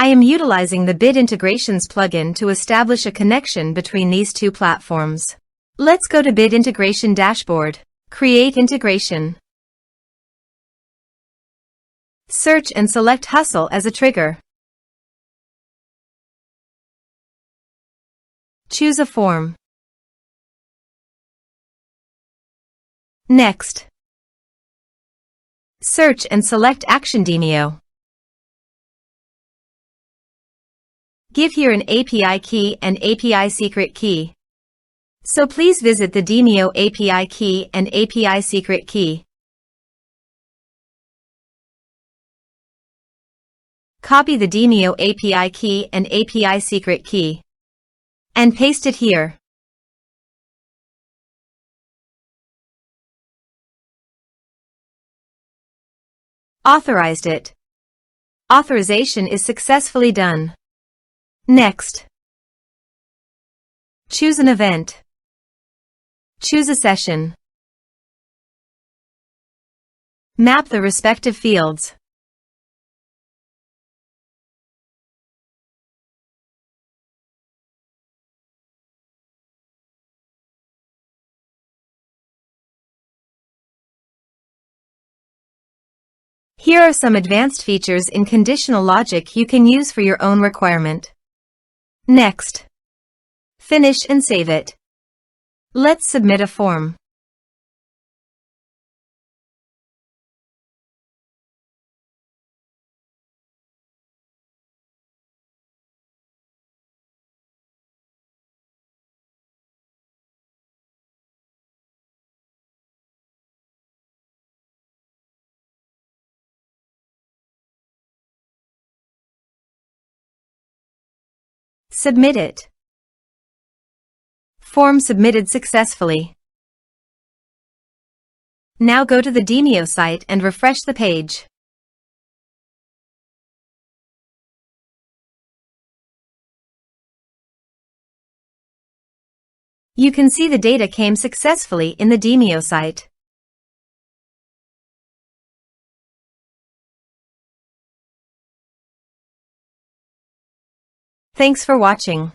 I am utilizing the Bit Integrations plugin to establish a connection between these two platforms. Let's go to Bit Integration Dashboard. Create integration. Search and select Hustle as a trigger. Choose a form. Next. Search and select Action Demio. Give here an API key and API secret key. So please visit the Demio API key and API secret key. Copy the Demio API key and API secret key and paste it here. Authorized it. Authorization is successfully done. Next. Choose an event. Choose a session. Map the respective fields. Here are some advanced features in conditional logic you can use for your own requirement. Next. Finish and save it. Let's submit a form. Submit it. Form submitted successfully. Now go to the Demio site and refresh the page. You can see the data came successfully in the Demio site. Thanks for watching.